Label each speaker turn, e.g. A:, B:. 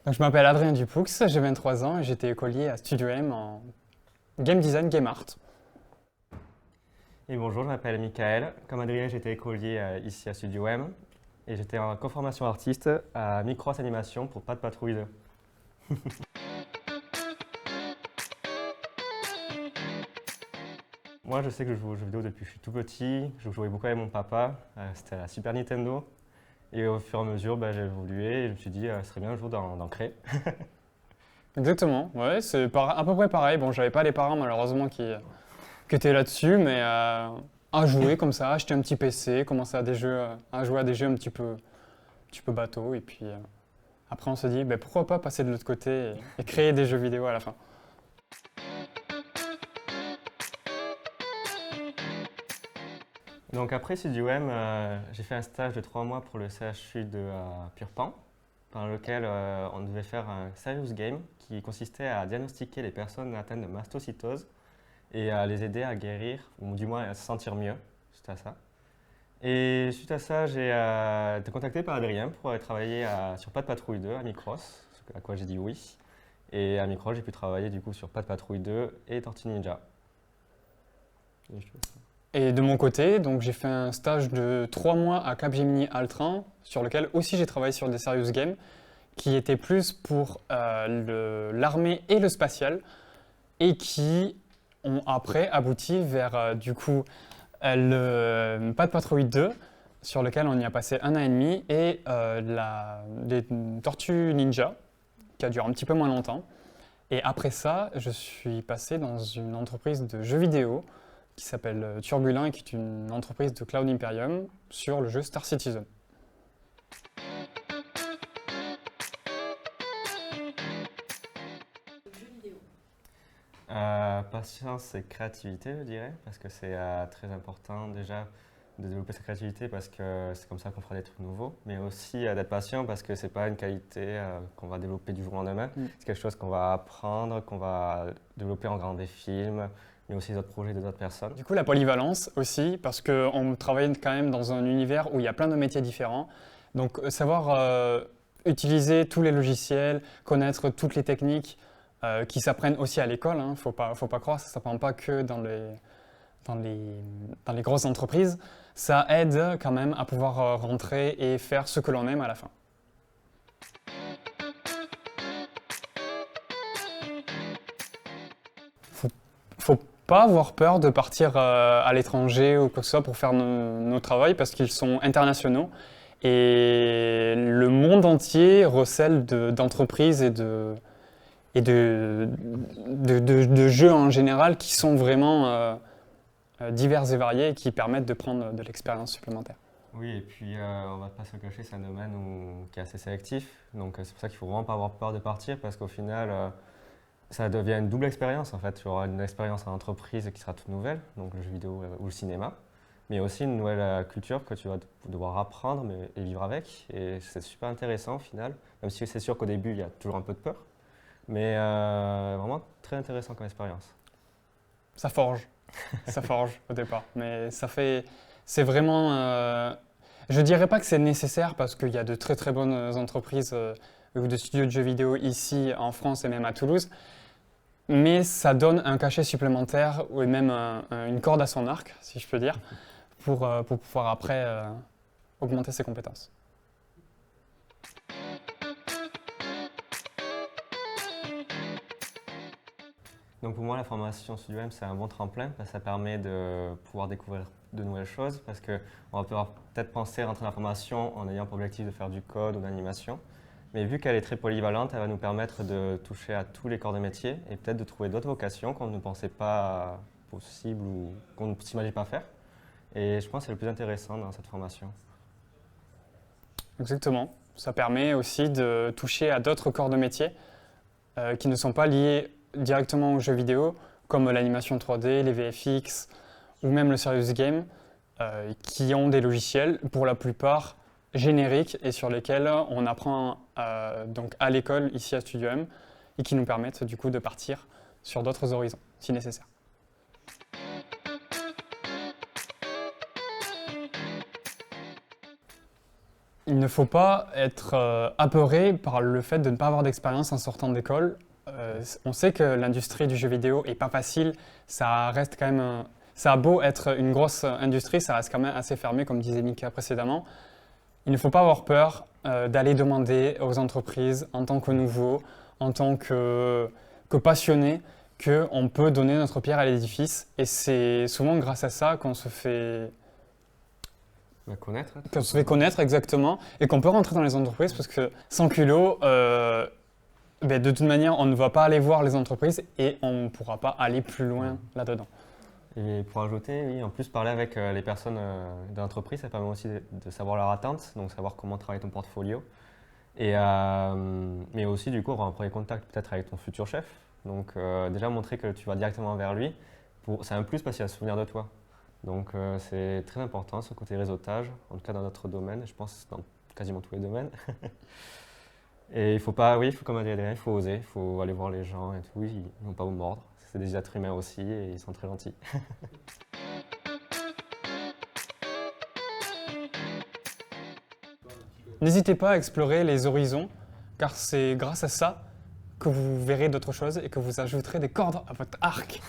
A: Donc, je m'appelle Adrien Dupoux, j'ai 23 ans et j'étais écolier à Studio M en Game Design, Game Art.
B: Et bonjour, je m'appelle Michael. Comme Adrien, j'étais écolier ici à Studio M et j'étais en co-formation artiste à Micros Animation pour Pas de Patrouille 2. Moi, je sais que je joue aux jeux vidéo depuis que je suis tout petit. Je jouais beaucoup avec mon papa. C'était la Super Nintendo. Et au fur et à mesure, j'ai évolué et je me suis dit, ce serait bien un jour d'en créer.
A: Exactement, ouais, c'est à peu près pareil. Bon, j'avais pas les parents malheureusement qui étaient là-dessus, mais à jouer comme ça, acheter un petit PC, commencer à jouer à des jeux un petit peu bateau, et puis après on se dit, pourquoi pas passer de l'autre côté et créer des jeux vidéo à la fin.
B: Donc après Studio M, j'ai fait un stage de 3 mois pour le CHU de Purpan, dans lequel on devait faire un serious game qui consistait à diagnostiquer les personnes atteintes de mastocytose et à les aider à guérir, ou du moins à se sentir mieux suite à ça. Et suite à ça, j'ai été contacté par Adrien pour aller travailler sur Pas de Patrouille 2 à Micros, à quoi j'ai dit oui. Et à Micros, j'ai pu travailler du coup sur Pas de Patrouille 2 et Tortue Ninja.
A: Et de mon côté, donc j'ai fait un stage de 3 mois à Capgemini Altran, sur lequel aussi j'ai travaillé sur des serious games, qui étaient plus pour l'armée et le spatial, et qui ont après abouti vers du coup le Pas de Patrouille 2, sur lequel on y a passé 1 an et demi, et les Tortues Ninja, qui a duré un petit peu moins longtemps. Et après ça, je suis passé dans une entreprise de jeux vidéo qui s'appelle Turbulent et qui est une entreprise de Cloud Imperium sur le jeu Star Citizen.
B: Patience et créativité, je dirais, parce que c'est très important déjà de développer sa créativité parce que c'est comme ça qu'on fera des trucs nouveaux, mais aussi d'être patient parce que c'est pas une qualité qu'on va développer du jour au lendemain. C'est quelque chose qu'on va apprendre, qu'on va développer en regardant des films, mais aussi d'autres projets d'autres personnes.
A: Du coup, la polyvalence aussi, parce qu'on travaille quand même dans un univers où il y a plein de métiers différents. Donc, savoir utiliser tous les logiciels, connaître toutes les techniques qui s'apprennent aussi à l'école. Hein. Faut pas croire, ça ne s'apprend pas que dans les grosses entreprises. Ça aide quand même à pouvoir rentrer et faire ce que l'on aime à la fin. Faut pas avoir peur de partir à l'étranger ou quoi que ce soit pour faire nos travaux parce qu'ils sont internationaux et le monde entier recèle d'entreprises et de jeux en général qui sont vraiment divers et variés et qui permettent de prendre de l'expérience supplémentaire.
B: Oui, et puis on va pas se le cacher, c'est un domaine qui est assez sélectif, donc c'est pour ça qu'il faut vraiment pas avoir peur de partir parce qu'au final, ça devient une double expérience en fait. Tu auras une expérience en entreprise qui sera toute nouvelle, donc le jeu vidéo ou le cinéma, mais aussi une nouvelle culture que tu vas devoir apprendre et vivre avec. Et c'est super intéressant au final, même si c'est sûr qu'au début il y a toujours un peu de peur, mais vraiment très intéressant comme expérience.
A: Ça forge, ça forge au départ, mais c'est vraiment. Je dirais pas que c'est nécessaire parce qu'il y a de très très bonnes entreprises ou de studios de jeux vidéo ici en France et même à Toulouse. Mais ça donne un cachet supplémentaire ou même une corde à son arc, si je peux dire, pour pouvoir après augmenter ses compétences.
B: Donc pour moi, la formation Studio M, c'est un bon tremplin parce que ça permet de pouvoir découvrir de nouvelles choses parce qu'on va peut-être penser rentrer dans la formation en ayant pour objectif de faire du code ou de l'animation. Mais vu qu'elle est très polyvalente, elle va nous permettre de toucher à tous les corps de métier et peut-être de trouver d'autres vocations qu'on ne pensait pas possibles ou qu'on ne s'imaginait pas faire. Et je pense que c'est le plus intéressant dans cette formation.
A: Exactement. Ça permet aussi de toucher à d'autres corps de métier qui ne sont pas liés directement aux jeux vidéo, comme l'animation 3D, les VFX ou même le serious game, qui ont des logiciels pour la plupart génériques et sur lesquels on apprend donc à l'école ici à Studio M et qui nous permettent du coup de partir sur d'autres horizons si nécessaire. il ne faut pas être apeuré par le fait de ne pas avoir d'expérience en sortant d'école. On sait que l'industrie du jeu vidéo est pas facile, ça reste quand même, ça a beau être une grosse industrie, ça reste quand même assez fermé, comme disait Mika précédemment. Il ne faut pas avoir peur d'aller demander aux entreprises en tant que nouveau, en tant que passionné, qu'on peut donner notre pierre à l'édifice. Et c'est souvent grâce à ça qu'on se fait
B: Connaître.
A: qu'on se fait connaître exactement et qu'on peut rentrer dans les entreprises parce que sans culot, de toute manière, on ne va pas aller voir les entreprises et on ne pourra pas aller plus loin là-dedans.
B: Et pour ajouter, oui, en plus parler avec les personnes de l'entreprise, ça permet aussi de savoir leurs attentes, donc savoir comment travailler ton portfolio. Et, mais aussi du coup avoir un premier contact peut-être avec ton futur chef. Donc déjà montrer que tu vas directement vers lui, c'est un plus parce qu'il va se souvenir de toi. Donc c'est très important ce côté réseautage, en tout cas dans notre domaine, je pense dans quasiment tous les domaines. Et il faut pas, oui, il faut comme a dit Adrien, il faut oser, il faut aller voir les gens et tout, ils vont pas vous mordre. C'est des êtres humains aussi et ils sont très gentils.
A: N'hésitez pas à explorer les horizons, car c'est grâce à ça que vous verrez d'autres choses et que vous ajouterez des cordes à votre arc.